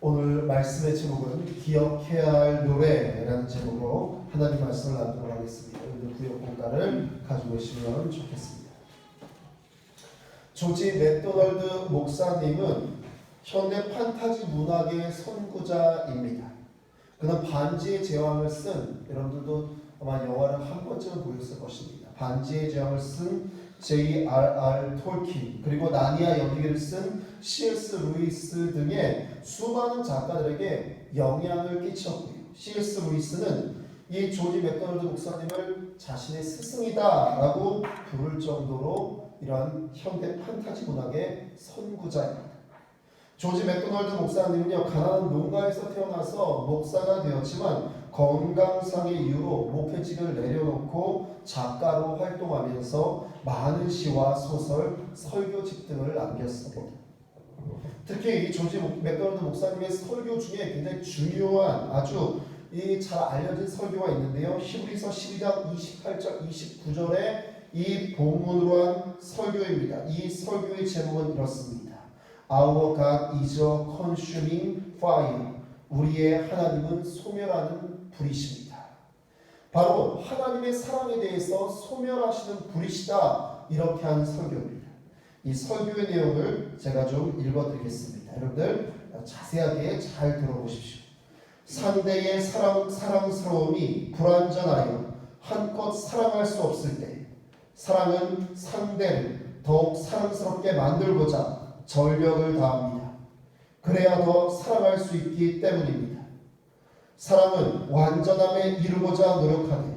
오늘 말씀의 제목은 기억해야 할 노래라는 제목으로 하나님 말씀을 나누도록 하겠습니다. 오늘 구역 공간을 가지고 계시면 좋겠습니다. 조지 맥도널드 목사님은 현대 판타지 문학의 선구자입니다. 그는 반지의 제왕을 쓴, 여러분들도 아마 영화를 한 번쯤은 보셨을 것입니다. 반지의 제왕을 쓴 J.R.R. 톨킨, 그리고 나니아 연기를 쓴 C.S. 루이스 등의 수많은 작가들에게 영향을 끼쳤고요. C.S. 루이스는 이 조지 맥도널드 목사님을 자신의 스승이다라고 부를 정도로 이러한 현대 판타지 문학의 선구자입니다. 조지 맥도널드 목사님은요, 가난한 농가에서 태어나서 목사가 되었지만 건강상의 이유로 목회직을 내려놓고 작가로 활동하면서 많은 시와 소설, 설교집 등을 남겼습니다. 특히 이 조지 맥도널드 목사님의 설교 중에 굉장히 중요한 아주 잘 알려진 설교가 있는데요. 히브리서 12장 28절 29절에 이 본문으로 한 설교입니다. 이 설교의 제목은 이렇습니다. Our God is a consuming fire. 우리의 하나님은 소멸하는 불이십니다. 바로 하나님의 사랑에 대해서 소멸하시는 불이시다, 이렇게 한 설교입니다. 이 설교의 내용을 제가 좀 읽어드리겠습니다. 여러분들 자세하게 잘 들어보십시오. 상대의 사랑스러움이 불완전하여 한껏 사랑할 수 없을 때 사랑은 상대를 더욱 사랑스럽게 만들고자 절벽을 다합니다. 그래야 더 사랑할 수 있기 때문입니다. 사랑은 완전함에 이르고자 노력하되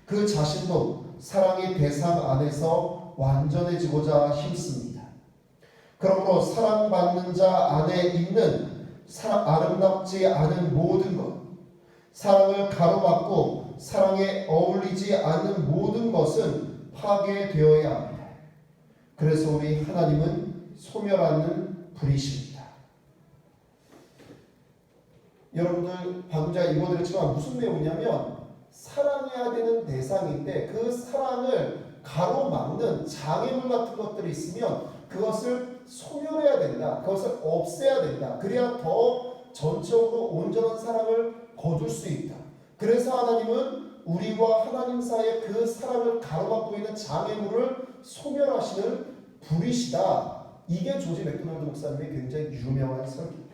그 자신도 사랑의 대상 안에서 완전해지고자 힘씁니다. 그러므로 사랑받는 자 안에 있는 아름답지 않은 모든 것, 사랑을 가로막고 사랑에 어울리지 않는 모든 것은 파괴되어야 합니다. 그래서 우리 하나님은 소멸하는 불이십니다. 여러분들 방금 제가 읽어드렸지만 무슨 내용이냐면, 사랑해야 되는 대상인데 그 사랑을 가로막는 장애물 같은 것들이 있으면 그것을 소멸해야 된다. 그것을 없애야 된다. 그래야 더 전적으로 온전한 사랑을 거둘 수 있다. 그래서 하나님은 우리와 하나님 사이에 그 사랑을 가로막고 있는 장애물을 소멸하시는 불이시다. 이게 조지 맥도널드 목사님의 굉장히 유명한 설교입니다.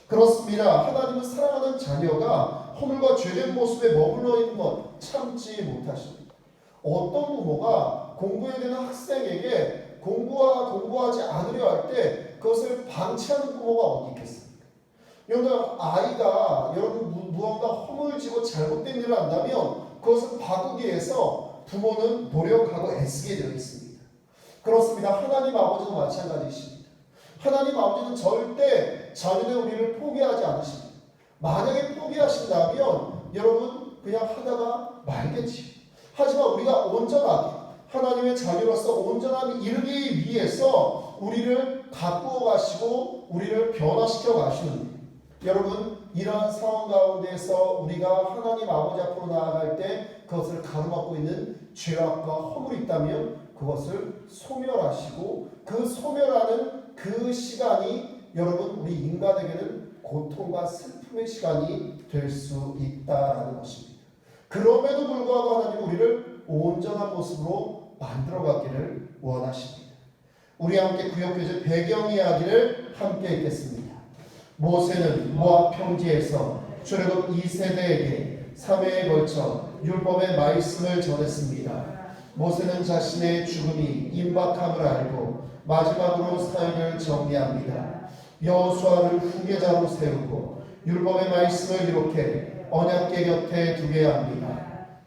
그렇습니다. 하나님은 사랑하는 자녀가 허물과 죄된 모습에 머물러 있는 것 참지 못하십니다. 어떤 부모가 공부해야 되는 학생에게 공부하지 않으려 할 때 그것을 방치하는 부모가 어디 있겠습니까? 여러분, 아이가 무언가 허물지고 잘못된 일을 한다면 그것을 바꾸기 위해서 부모는 노력하고 애쓰게 되어 있습니다. 그렇습니다. 하나님 아버지도 마찬가지이십니다. 하나님 아버지는 절대 자녀의 우리를 포기하지 않으십니다. 만약에 포기하신다면 여러분 그냥 하다가 말겠지요. 하지만 우리가 온전하게 하나님의 자녀로서 온전함에 이르기 위해서 우리를 가꾸어 가시고 우리를 변화시켜 가시는데, 여러분 이러한 상황 가운데서 우리가 하나님 아버지 앞으로 나아갈 때 그것을 가로막고 있는 죄악과 허물이 있다면 그것을 소멸하시고, 그 소멸하는 그 시간이 여러분 우리 인간에게는 고통과 슬픔의 시간이 될 수 있다라는 것입니다. 그럼에도 불구하고 하나님 우리를 온전한 모습으로 만들어가기를 원하십니다. 우리 함께 구역교제 배경 이야기를 함께 읽겠습니다. 모세는 모압 평지에서 출애굽 2세대에게 3회에 걸쳐 율법의 말씀을 전했습니다. 모세는 자신의 죽음이 임박함을 알고 마지막으로 사역을 정리합니다. 여호수아를 후계자로 세우고 율법의 말씀을 기록해 언약궤 곁에 두게 합니다.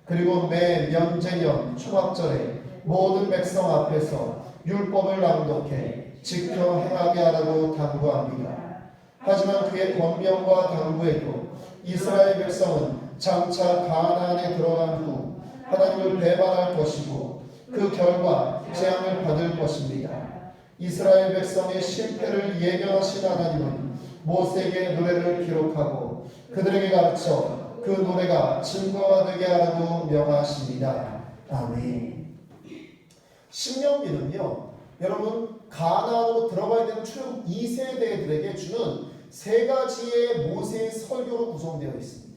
그리고 매 면제년 초막절에 모든 백성 앞에서 율법을 낭독해 지켜 행하게 하라고 당부합니다. 하지만 그의 권명과 당부에도 이스라엘 백성은 장차 가나안에 들어간 후 하나님을 배반할 것이고 그 결과 재앙을 받을 것입니다. 이스라엘 백성의 실패를 예견하신 하나님은 모세에게 노래를 기록하고 그들에게 가르쳐 그 노래가 증거가 되게 하라고 명하십니다. 아멘. 신명기는요, 여러분 가나안으로 들어가야 되는 출애굽 2세대들에게 주는 세 가지의 모세의 설교로 구성되어 있습니다.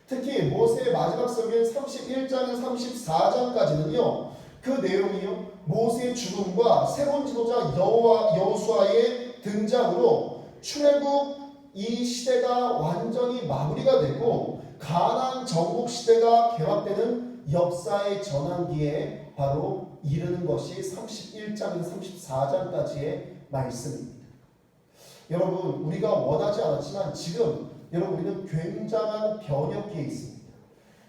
특히 모세의 마지막 설교인 31장에서 34장까지는요. 그 내용이요. 모세의 죽음과 새로운 지도자 여호수아의 등장으로 출애굽 이 시대가 완전히 마무리가 되고 가나안 정복 시대가 개막되는 역사의 전환기에 바로 이르는 것이 31장에서 34장까지의 말씀입니다. 여러분, 우리가 원하지 않았지만 지금 여러분 우리는 굉장한 변혁기에 있습니다.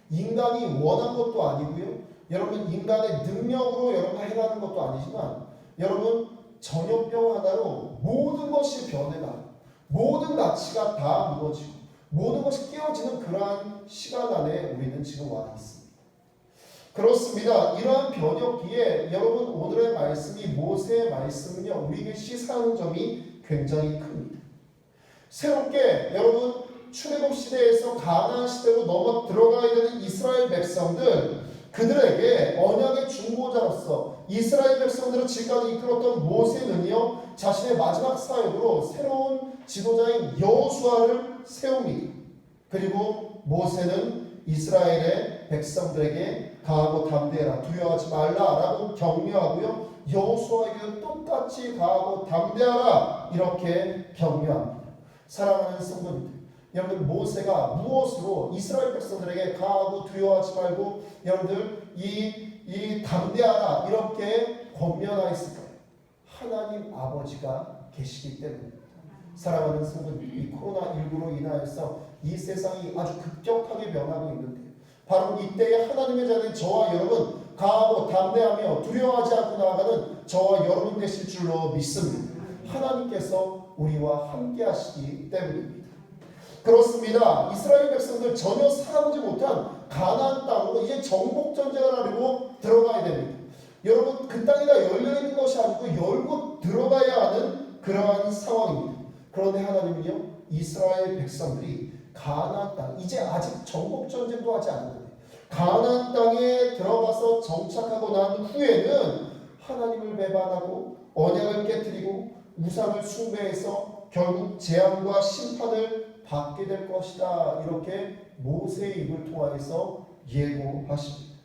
인간이 원한 것도 아니고요. 여러분 인간의 능력으로 여러분 해가는 것도 아니지만 여러분 전염병 하나로 모든 것이 변해가고 모든 가치가 다 무너지고 모든 것이 깨어지는 그러한 시간 안에 우리는 지금 와 있습니다. 그렇습니다. 이러한 변혁기에 여러분 오늘의 말씀이 모세의 말씀은요. 우리에게 시사하는 점이 굉장히 큽니다. 새롭게 여러분 출애굽 시대에서 가나안 시대로 넘어 들어가야 되는 이스라엘 백성들 그들에게 언약의 중보자로서 이스라엘 백성들을 지금까지 이끌었던 모세는요. 자신의 마지막 사역으로 새로운 지도자인 여호수아를 세웁니다. 그리고 모세는 이스라엘의 백성들에게 강하고 담대해라 두려워하지 말라라고 격려하고요. 여호수아에게 똑같이 강하고 담대하라 이렇게 격려합니다. 사랑하는 성도님들 여러분 모세가 무엇으로 이스라엘 백성들에게 강하고 두려워하지 말고 여러분들 이 담대하라 이렇게 권면하였을까요? 하나님 아버지가 계시기 때문입니다. 사랑하는 성도님 이 코로나19로 인하여서 이 세상이 아주 급격하게 변하고 있는데 바로 이때에 하나님의 자녀인 저와 여러분 강하고 담대하며 두려워하지 않고 나아가는 저와 여러분 되실 줄로 믿습니다. 하나님께서 우리와 함께 하시기 때문입니다. 그렇습니다. 이스라엘 백성들 전혀 살아보지 못한 가나안 땅으로 이제 정복 전쟁을 하려고 들어가야 됩니다. 여러분 그 땅이 다 열려있는 것이 아니고 열고 들어가야 하는 그러한 상황입니다. 그런데 하나님은요 이스라엘 백성들이 가나안 땅 이제 아직 정복 전쟁도 하지 않았는데 가나안 땅에 들어가서 정착하고 난 후에는 하나님을 배반하고 언약을 깨뜨리고 우상을 숭배해서 결국 재앙과 심판을 받게 될 것이다. 이렇게 모세의 입을 통하여서 예고하십니다.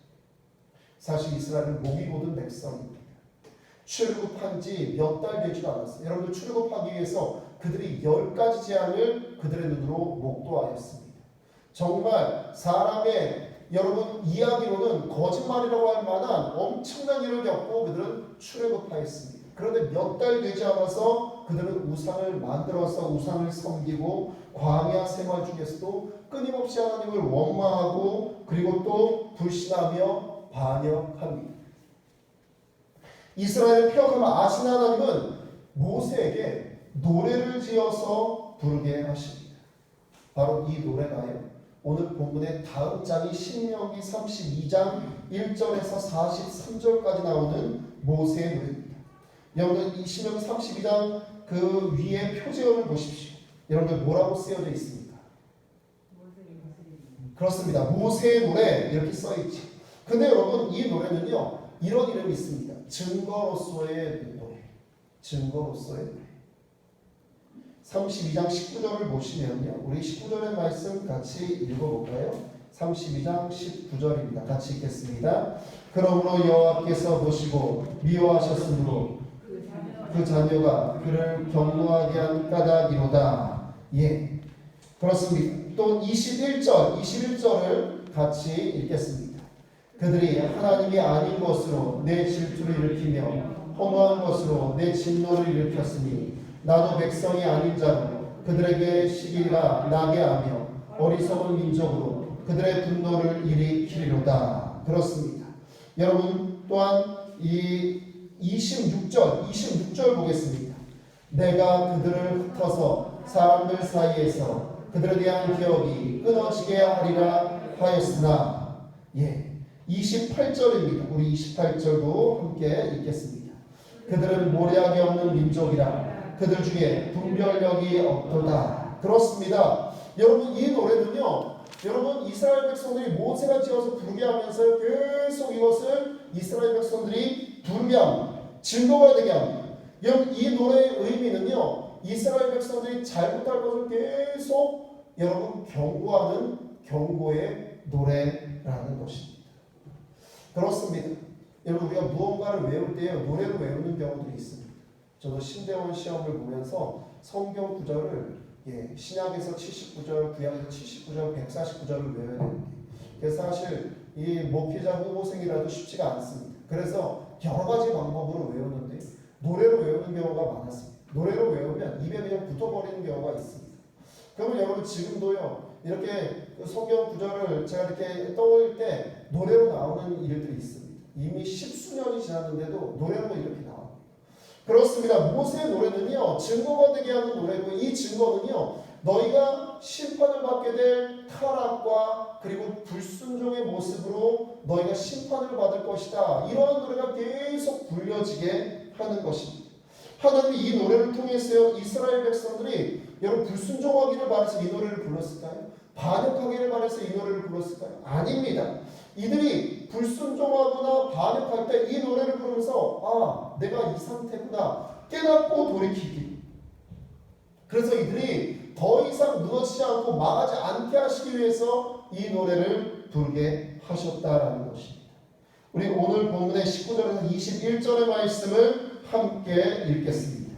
사실 이스라엘은 목이 곧은 백성입니다. 출애굽한 지 몇 달 되지도 않았어요. 여러분들 출애굽하기 위해서 그들이 10가지 재앙을 그들의 눈으로 목도하였습니다. 정말 사람의 여러분 이야기로는 거짓말이라고 할 만한 엄청난 일을 겪고 그들은 출애굽하였습니다. 그런데 몇 달 되지 않아서 그들은 우상을 만들어서 우상을 섬기고 광야 생활 중에서도 끊임없이 하나님을 원망하고 그리고 또 불신하며 반역합니다. 이스라엘을 폐역하면 아신 하나님은 모세에게 노래를 지어서 부르게 하십니다. 바로 이 노래가요. 오늘 본문의 다음 장이 신명기 32장 1절에서 43절까지 나오는 모세의 노래입니다. 여러분 이 신명기 32장 그 위에 표제어를 보십시오. 여러분들 뭐라고 쓰여져 있습니까? 그렇습니다. 모세의 노래 이렇게 써있지. 근데 여러분 이 노래는요 이런 이름이 있습니다. 증거로서의 노래. 증거로서의 노래. 32장 19절을 보시면요. 우리 19절의 말씀 같이 읽어볼까요? 32장 19절입니다. 같이 읽겠습니다. 그러므로 여호와께서 보시고 미워하셨으므로 그 자녀가 그를 경노하게 한 까닭이로다. 예, 그렇습니다. 또 21절을 같이 읽겠습니다. 그들이 하나님이 아닌 것으로 내 질투를 일으키며 허무한 것으로 내 진노를 일으켰으니 나도 백성이 아닌 자로 그들에게 시기가 나게 하며 어리석은 민족으로 그들의 분노를 일으키리로다. 그렇습니다. 여러분 또한 이 26절 보겠습니다. 내가 그들을 흩어서 사람들 사이에서 그들에 대한 기억이 끊어지게 하리라 하였으나 예, 28절입니다. 우리 28절도 함께 읽겠습니다. 그들은 모략이 없는 민족이라 그들 중에 분별력이 없도다. 그렇습니다. 여러분 이 노래는요. 여러분 이스라엘 백성들이 모세가 지어서 부르게 하면서 계속 이것을 이스라엘 백성들이 부르게 합니다. 증거가 되게 합니다. 여러분 이 노래의 의미는요. 이스라엘 백성들이 잘못할 것을 계속 여러분 경고하는 경고의 노래라는 것입니다. 그렇습니다. 여러분 우리가 무언가를 외울 때에 노래로 외우는 경우들이 있습니다. 저도 신대원 시험을 보면서 성경 구절을 신약에서 79절, 구약에서 79절, 149절을 외워야 됩니다. 그래서 사실 이 목회자 후보생이라도 쉽지가 않습니다. 그래서 여러 가지 방법으로 외우는데 노래로 외우는 경우가 많았습니다. 노래로 외우면 입에 그냥 붙어버리는 경우가 있습니다. 그러면 여러분 지금도요 이렇게 성경 구절을 제가 이렇게 떠올릴 때 노래로 나오는 일들이 있습니다. 이미 십수년이 지났는데도 노래로 이렇게 나옵니다. 그렇습니다. 모세의 노래는요 증거가 되게 하는 노래고, 이 증거는요 너희가 심판을 받게 될 타락과 그리고 불순종의 모습으로 너희가 심판을 받을 것이다, 이러한 노래가 계속 불려지게 하는 것입니다. 하나님이 이 노래를 통해서 이스라엘 백성들이 여러분 불순종하기를 바라서 이 노래를 불렀을까요? 반역하기를 바라서 이 노래를 불렀을까요? 아닙니다. 이들이 불순종하거나 반역할 때 이 노래를 부르면서 내가 이 상태구나 깨닫고 돌이키기. 그래서 이들이 더 이상 무너지지 않고 망하지 않게 하시기 위해서 이 노래를 부르게 하셨다라는 것입니다. 우리 오늘 본문의 19절에서 21절의 말씀을 함께 읽겠습니다.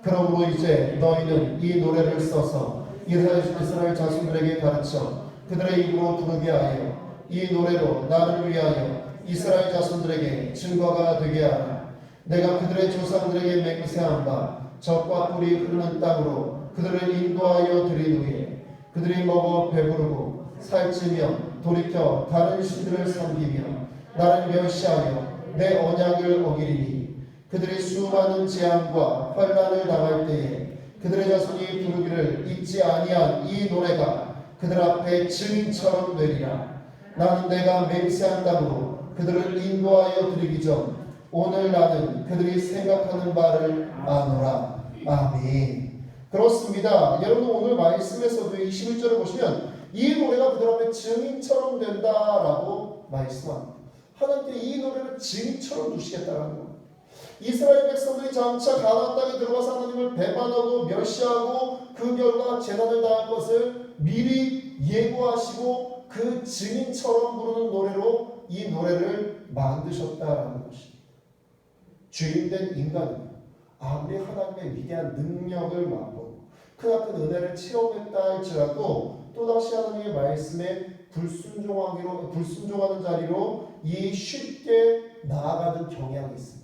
그러므로 이제 너희는 이 노래를 써서 이스라엘 자손들에게 가르쳐 그들의 입으로 부르게 하여 이 노래로 나를 위하여 이스라엘 자손들에게 증거가 되게 하라. 내가 그들의 조상들에게 맹세한 바 젖과 꿀이 흐르는 땅으로 그들을 인도하여 드린 후에 그들이 먹어 배부르고 살찌며 돌이켜 다른 신들을 섬기며 나를 멸시하여 내 언약을 어기리니 그들이 수많은 재앙과 환난을 당할 때에 그들의 자손이 부르기를 잊지 아니한 이 노래가 그들 앞에 증인처럼 되리라. 나는 내가 맹세한 땅으로 그들을 인도하여 드리기 전 오늘 나는 그들이 생각하는 바를 아노라. 아멘. 그렇습니다. 여러분 오늘 말씀에서도 21절을 보시면 이 노래가 그들 앞에 증인처럼 된다라고 말씀합니다. 하나님께 이 노래를 증인처럼 두시겠다라는 겁니다. 이스라엘 백성들이 장차 가나안 땅에 들어가서 하나님을 배반하고 멸시하고 그 결과 재난을 당할 것을 미리 예고하시고 그 증인처럼 부르는 노래로 이 노래를 만드셨다라는 것입니다. 죄인된 인간은 아무리 하나님의 위대한 능력을 맛보고 크나큰 은혜를 체험했다 할지라도 또다시 하나님의 말씀에 불순종하는 자리로 이 쉽게 나아가는 경향이 있습니다.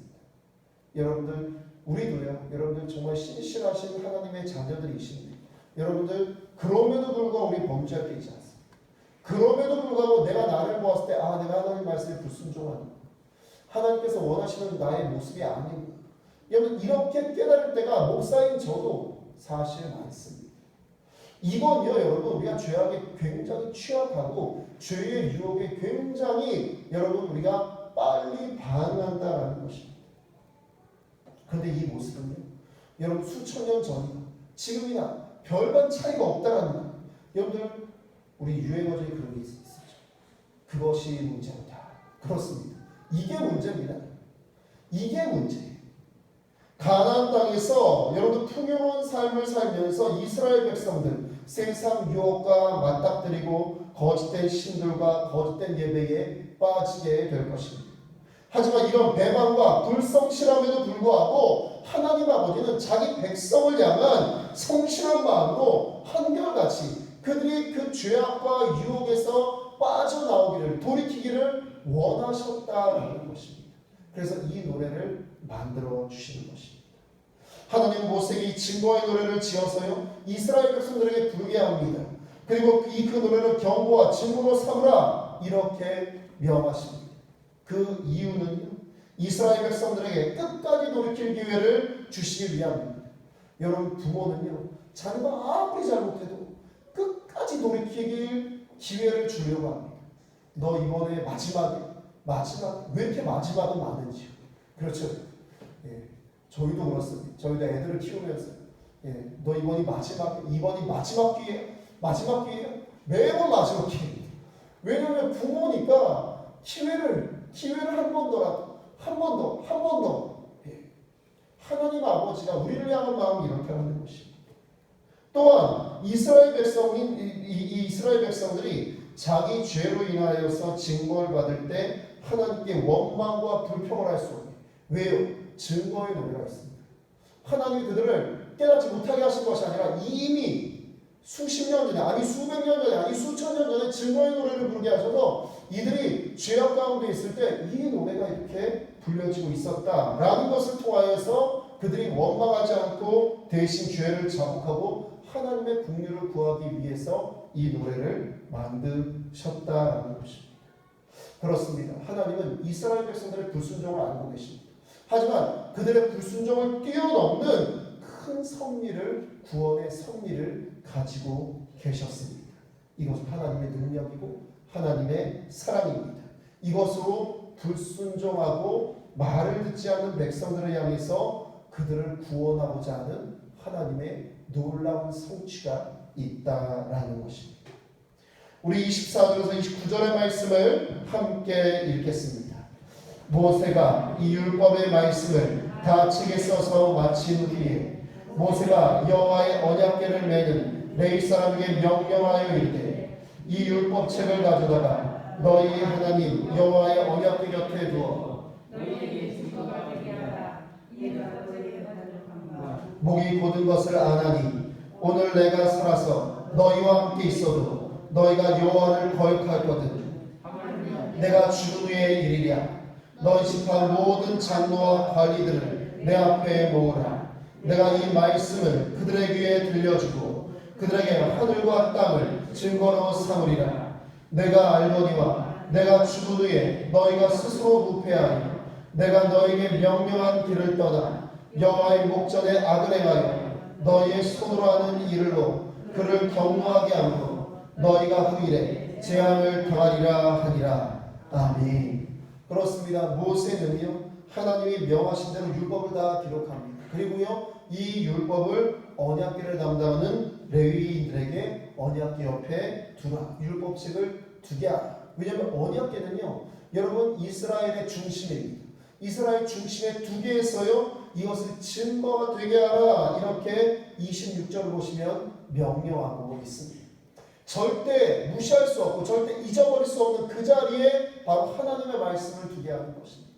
여러분들 우리도요. 여러분들 정말 신실하신 하나님의 자녀들이신데 여러분들 그럼에도 불구하고 우리 범죄할 때 있지 않습니까? 그럼에도 불구하고 내가 나를 보았을 때 내가 하나님 말씀에 불순종하는 하나님께서 원하시는 나의 모습이 아닌, 여러분 이렇게 깨달을 때가 목사인 저도 사실 많습니다. 이건요 여러분 우리가 죄악에 굉장히 취약하고 죄의 유혹에 굉장히 여러분 우리가 빨리 반응한다라는 것입니다. 그런데 이 모습은요 여러분 수천 년 전이나 지금이나 별반 차이가 없다라는 거예요. 여러분들 우리 유행어 중에 그런 게 있었죠. 그것이 문제다. 그렇습니다. 이게 문제입니다. 이게 문제예요. 가나안 땅에서 여러분 풍요로운 삶을 살면서 이스라엘 백성들 세상 유혹과 맞닥뜨리고 거짓된 신들과 거짓된 예배에 빠지게 될 것입니다. 하지만 이런 배반과 불성실함에도 불구하고 하나님 아버지는 자기 백성을 향한 성실한 마음으로 한결같이 그들이 그 죄악과 유혹에서 빠져나오기를 돌이키기를 원하셨다라는 것입니다. 그래서 이 노래를 만들어 주시는 것입니다. 하나님 모세에게 증거의 노래를 지어서요 이스라엘 백성들에게 부르게 합니다. 그리고 그 노래를 경고와 증거로 삼으라 이렇게 명하십니다. 그 이유는요 이스라엘 백성들에게 끝까지 돌이킬 기회를 주시기 위함입니다. 여러분 부모는요 자녀가 아무리 잘못해도 끝까지 돌이키길 기회를 주려고 합니다. 너 이번에 마지막 왜 이렇게 마지막은 많은지요. 그렇죠. 저희도 그렇습니다. 저희도 애들을 키우면서 너 이번이 마지막 기회야. 매번 마지막 기회입니다. 왜냐하면 부모니까 기회를 한 번 더라도 한 번 더 하나님 아버지가 우리를 향한 마음이 이렇게 하는 것입니다. 또한 이스라엘 백성들이 자기 죄로 인하여서 징벌 받을 때 하나님께 원망과 불평을 할 수 없는, 왜요? 증거의 노래가 있습니다. 하나님이 그들을 깨닫지 못하게 하신 것이 아니라 이미 수십 년 전에, 아니 수백 년 전에, 아니 수천 년 전에 증거의 노래를 부르게 하셔서 이들이 죄악 가운데 있을 때 이 노래가 이렇게 불려지고 있었다라는 것을 통하여서 그들이 원망하지 않고 대신 죄를 자복하고 하나님의 긍휼을 구하기 위해서 이 노래를 만드셨다라는 것입니다. 그렇습니다. 하나님은 이스라엘 백성들의 불순종을 알고 계십니다. 하지만 그들의 불순종을 뛰어넘는 큰 섭리를, 구원의 섭리를 가지고 계셨습니다. 이것은 하나님의 능력이고 하나님의 사랑입니다. 이것으로 불순종하고 말을 듣지 않는 백성들을 향해서 그들을 구원하고자 하는 하나님의 놀라운 성취가 있다라는 것입니다. 우리 24절에서 29절의 말씀을 함께 읽겠습니다. 모세가 이 율법의 말씀을 다 책에 써서 마친 후에 모세가 여호와의 언약궤를 매는 레위 사람에게 명령하여 이르되 이 율법책을 가져다가 너희 하나님 여호와의 언약궤 곁에 두어 너희에게 증거가 되게 하라. 목이 곧은 것을 아나니 오늘 내가 살아서 너희와 함께 있어도 너희가 여호와를 거역하거든 내가 죽은 후에 이르랴. 너희 집안 모든 장로와 관리들을 내 앞에 모으라. 내가 이 말씀을 그들의 귀에 들려주고 그들에게 하늘과 땅을 증거로 삼으리라. 내가 알거니와 내가 죽은 후에 너희가 스스로 부패하니 내가 너희에게 명령한 길을 떠나 여호와의 목전에 악을 행하여 너희의 손으로 하는 일로 그를 경노하게 하므로 너희가 그 일에 재앙을 당하리라 하니라. 아멘. 그렇습니다. 모세는요 하나님이 명하신 대로 율법을 다 기록합니다. 그리고요 이 율법을 언약궤를 담당하는 레위인들에게 언약궤 옆에 두라. 율법책을 두게 하라. 왜냐하면 언약궤는요 여러분 이스라엘의 중심입니다. 이스라엘 중심에 두게 해서요 이것을 증거가 되게 하라. 이렇게 26절을 보시면 명령하고 있습니다. 절대 무시할 수 없고 절대 잊어버릴 수 없는 그 자리에 바로 하나님의 말씀을 두게 하는 것입니다.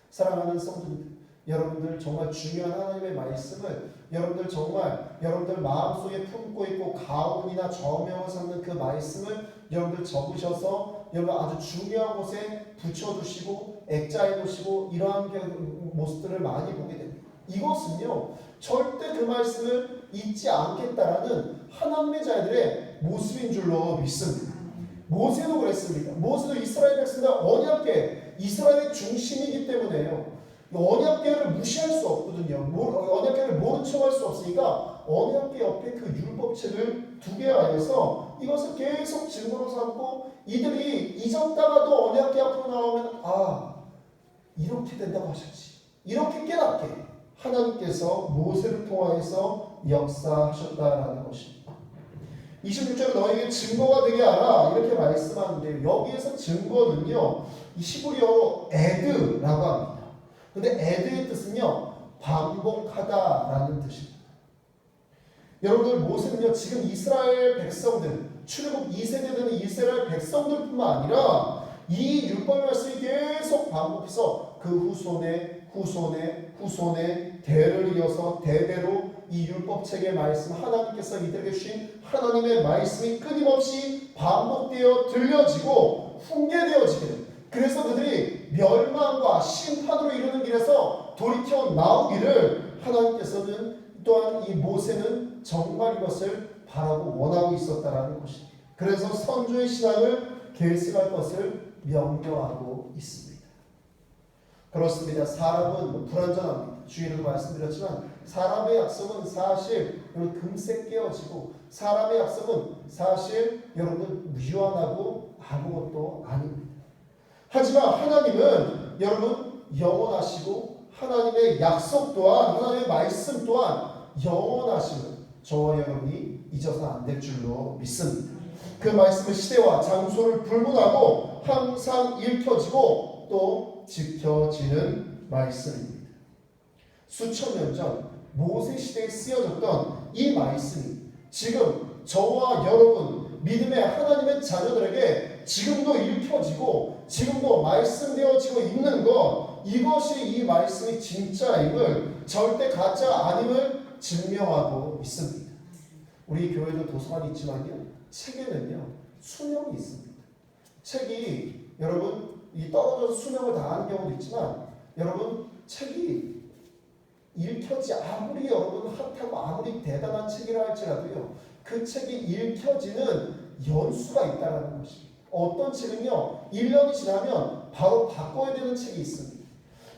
사랑하는 성도들, 여러분들 정말 중요한 하나님의 말씀을 여러분들 정말 여러분들 마음속에 품고 있고 가온이나 저명을 삼는 그 말씀을 여러분들 적으셔서 여러분 아주 중요한 곳에 붙여두시고 액자해 두시고 이러한 모습들을 많이 보게 됩니다. 이것은요 절대 그 말씀을 잊지 않겠다라는 하나님의 자녀들의 모습인 줄로 믿습니다. 모세도 그랬습니다. 모세도 이스라엘 백성들 언약궤, 이스라엘의 중심이기 때문에요. 언약궤를 무시할 수 없거든요. 언약궤를 모른 척할 수 없으니까 언약궤 옆에 그 율법책을 두게 하여서 이것을 계속 증거로 삼고 이들이 잊었다가도 언약궤 앞으로 나오면 아 이렇게 된다고 하셨지. 이렇게 깨닫게 하나님께서 모세를 통하여서 역사하셨다라는 것입니다. 26절에 너에게 증거가 되게 하라 이렇게 말씀하는데 여기에서 증거는요 히브리어로 에드라고 합니다. 근데 에드의 뜻은요 반복하다라는 뜻입니다. 여러분들 모세는요 지금 이스라엘 백성들 출애굽 2세대 되는 이스라엘 백성들뿐만 아니라 이 율법의 말씀이 계속 반복해서 그 후손의 대를 이어서 대대로 이 율법책의 말씀 하나님께서 이들에게 주신 하나님의 말씀이 끊임없이 반복되어 들려지고 훈계되어지기를 그래서 그들이 멸망과 심판으로 이르는 길에서 돌이켜 나오기를 하나님께서는 또한 이 모세는 정말 이것을 바라고 원하고 있었다라는 것입니다. 그래서 선조의 신앙을 계승할 것을 명령하고 있습니다. 그렇습니다. 사람은 불완전합니다. 주일에도 말씀드렸지만 사람의 약속은 사실 여러분 금세 깨어지고 사람의 약속은 사실 여러분 유한하고 아무것도 아닙니다. 하지만 하나님은 여러분 영원하시고 하나님의 약속 또한 하나님의 말씀 또한 영원하심을 저와 여러분이 잊어서 안 될 줄로 믿습니다. 그 말씀은 시대와 장소를 불문하고 항상 읽혀지고 또 지켜지는 말씀입니다. 수천 년 전 모세 시대에 쓰여졌던 이 말씀이 지금 저와 여러분 믿음의 하나님의 자녀들에게 지금도 읽혀지고 지금도 말씀되어지고 있는 것, 이것이 이 말씀이 진짜임을, 절대 가짜 아님을 증명하고 있습니다. 우리 교회도 도서관이 있지만요, 책에는요 수명이 있습니다. 책이 여러분 이 떨어져서 수명을 다하는 경우도 있지만, 여러분 책이 읽혀지 아무리 여러분 핫하고 아무리 대단한 책이라 할지라도요, 그 책이 읽혀지는 연수가 있다는 것입니다. 어떤 책은요 1년이 지나면 바로 바꿔야 되는 책이 있습니다.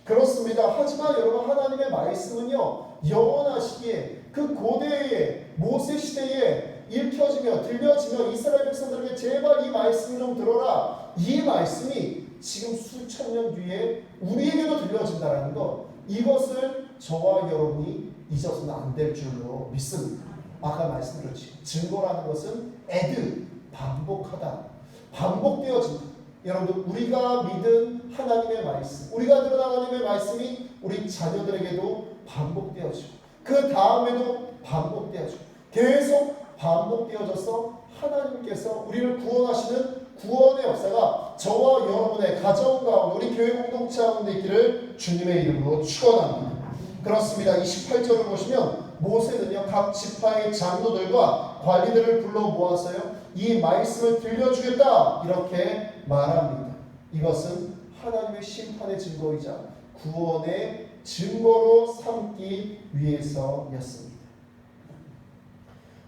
그렇습니다. 하지만 여러분 하나님의 말씀은요 영원하시기에 그 고대의 모세 시대에 읽혀지며 들려지며 이스라엘 백성들에게 제발 이 말씀 좀 들어라, 이 말씀이 지금 수천 년 뒤에 우리에게도 들려진다는 것, 이것을 저와 여러분이 잊어서는 안 될 줄로 믿습니다. 아까 말씀드렸지, 증거라는 것은 에드, 반복하다, 반복되어진다. 여러분들 우리가 믿은 하나님의 말씀, 우리가 들은 하나님의 말씀이 우리 자녀들에게도 반복되어지고 그 다음에도 반복되어지고 계속 반복되어져서 하나님께서 우리를 구원하시는 구원의 역사가 저와 여러분의 가정 가운데, 우리 교회 공동체 가운데 있기를 주님의 이름으로 축원합니다. 그렇습니다. 28절을 보시면 모세는요 각 지파의 장로들과 관리들을 불러 모아서요 이 말씀을 들려주겠다 이렇게 말합니다. 이것은 하나님의 심판의 증거이자 구원의 증거로 삼기 위해서였습니다.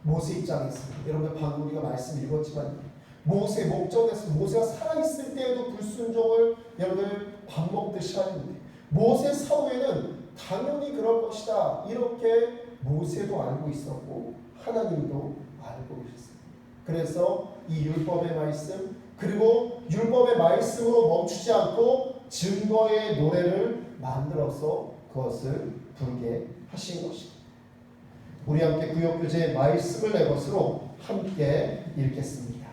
모세 입장에서 여러분들 방금 우리가 말씀 읽었지만 모세 목전에서 모세가 살아있을 때에도 불순종을 여러분들 밥 먹듯이 하는데, 모세 사후에는 당연히 그럴 것이다 이렇게 모세도 알고 있었고 하나님도 알고 계셨습니다. 그래서 이 율법의 말씀, 그리고 율법의 말씀으로 멈추지 않고 증거의 노래를 만들어서 그것을 부르게 하신 것입니다. 우리 함께 구역교제의 말씀을 내 것으로 함께 읽겠습니다.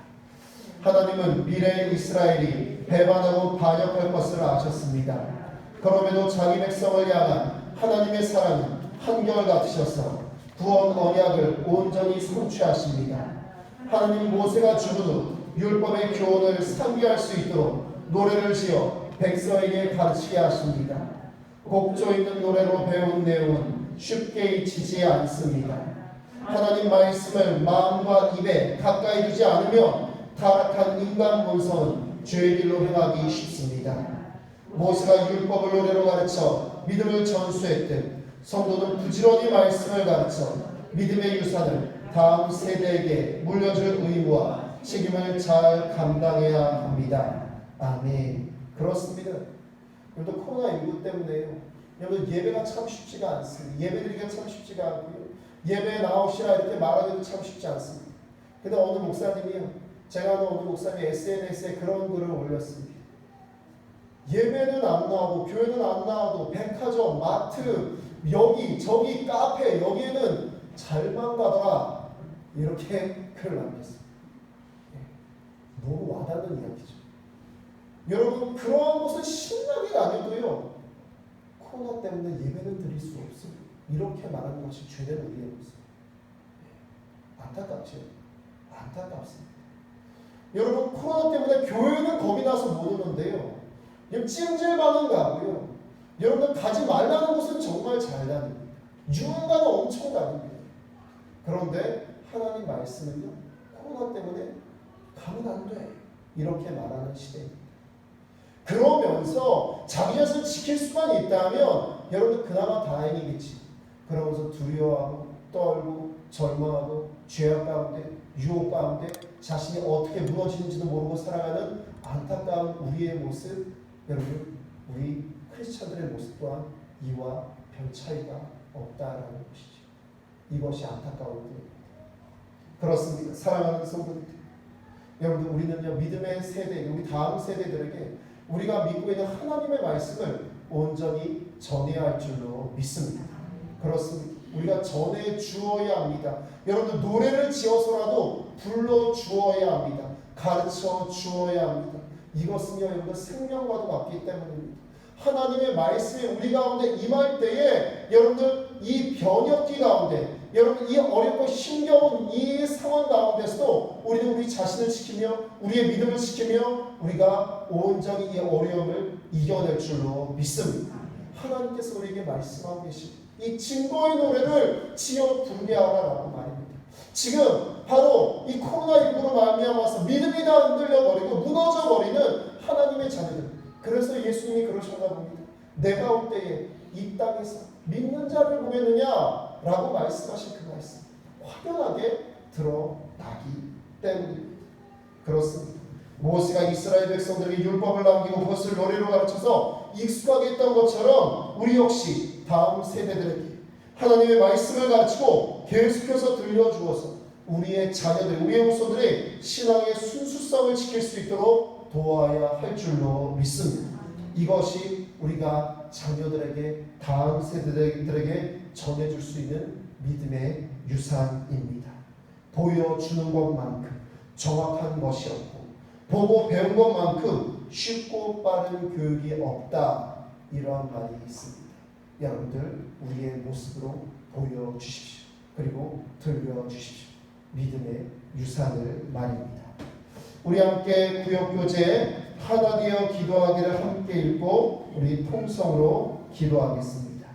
하나님은 미래의 이스라엘이 배반하고 반역할 것을 아셨습니다. 그럼에도 자기 백성을 향한 하나님의 사랑은 한결같으셔서 구원 언약을 온전히 성취하십니다. 하나님 모세가 죽은 후 율법의 교훈을 상기할 수 있도록 노래를 지어 백성에게 가르치게 하십니다. 곡조 있는 노래로 배운 내용은 쉽게 잊히지 않습니다. 하나님 말씀을 마음과 입에 가까이 두지 않으면 타락한 인간 본성은 죄의 길로 행하기 쉽습니다. 모세가 율법을 노래로 가르쳐 믿음을 전수했듯 성도는 부지런히 말씀을 가르쳐 믿음의 유산을 다음 세대에게 물려줄 의무와 책임을 잘 감당해야 합니다. 아멘. 그렇습니다. 여러분 코로나19 때문에요, 여러분 예배가 참 쉽지가 않습니다. 예배드리기가 참 쉽지가 않고요, 예배에 나오시라 이렇게 말하기도 참 쉽지 않습니다. 근데 어느 목사님이요, 제가 아는 어느 목사님이 SNS에 그런 글을 올렸습니다. 예배는 안 나오고 교회는 안 나와도 백화점, 마트, 여기 저기 카페 여기에는 잘만 가더라 이렇게 글을 남겼습니다. 너무 와닿는 이야기죠. 여러분 그러한 것은 신나게 다녀도요 코로나 때문에 예배는 드릴 수 없습니다. 이렇게 말하는 것이 죄된 우리의 모습. 안타깝죠. 안타깝습니다. 여러분 코로나 때문에 교회는 겁이 나서 못 오는데요, 찜질방은 가고요, 여러분들 가지 말라는 곳은 정말 잘 다닙니다. 유흥가는 엄청 다닙니다. 그런데 하나님 말씀은요 코로나 때문에 가면 안 돼 이렇게 말하는 시대입니다. 그러면서 자기 자신을 지킬 수만 있다면 여러분들 그나마 다행이겠지. 그러면서 두려워하고 떨고 절망하고 죄악 가운데 유혹 가운데 자신이 어떻게 무너지는지도 모르고 살아가는 안타까운 우리의 모습, 여러분 우리 크리스찬들의 모습 또한 이와 별 차이가 없다라는 것이죠. 이것이 안타까운 일입니다. 그렇습니다. 사랑하는 성도들, 여러분 우리는요 믿음의 세대, 우리 다음 세대들에게 우리가 믿고 있는 하나님의 말씀을 온전히 전해야 할 줄로 믿습니다. 그렇습니다. 우리가 전해 주어야 합니다. 여러분들 노래를 지어서라도 불러 주어야 합니다. 가르쳐 주어야 합니다. 이것은요 여러분 생명과도 같기 때문입니다. 하나님의 말씀이 우리 가운데 임할 때에 여러분들 이 변혁기 가운데 여러분 이 어렵고 힘겨운 이 상황 가운데서도 우리는 우리 자신을 지키며 우리의 믿음을 지키며 우리가 온전히 이 어려움을 이겨낼 줄로 믿습니다. 하나님께서 우리에게 말씀하고 계십니다. 이 증거의 노래를 지어 분배하라라고 말입니다. 지금 바로 이 코로나19로 말미암아서 믿음이 다 흔들려버리고 무너져버리는 하나님의 자녀들, 그래서 예수님이 그러셨나 봅니다. 내가 올 때에 이 땅에서 믿는 자를 보겠느냐 라고 말씀하신 그 말씀 확연하게 드러나기 때문입니다. 그렇습니다. 모세가 이스라엘 백성들에게 율법을 남기고 그것을 노래로 가르쳐서 익숙하게 했던 것처럼 우리 역시 다음 세대들에게 하나님의 말씀을 가르치고 계속해서 들려주어서 우리의 자녀들, 우리의 후손들의 신앙의 순수성을 지킬 수 있도록 도와야 할 줄로 믿습니다. 이것이 우리가 자녀들에게, 다음 세대들에게 전해줄 수 있는 믿음의 유산입니다. 보여주는 것만큼 정확한 것이 없고 보고 배운 것만큼 쉽고 빠른 교육이 없다, 이러한 말이 있습니다. 여러분들 우리의 모습으로 보여주십시오. 그리고 들려주십시오. 믿음의 유산을 말입니다. 우리 함께 구역교제 하나 되어 기도하기를 함께 읽고 우리 통성으로 기도하겠습니다.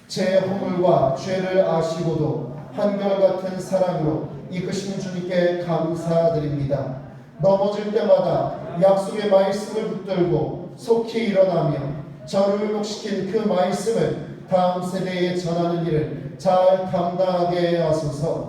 제 허물과 죄를 아시고도 한결같은 사랑으로 이끄시는 주님께 감사드립니다. 넘어질 때마다 약속의 말씀을 붙들고 속히 일어나며 저를 회복시킨 그 말씀을 다음 세대에 전하는 일을 잘 감당하게 하소서.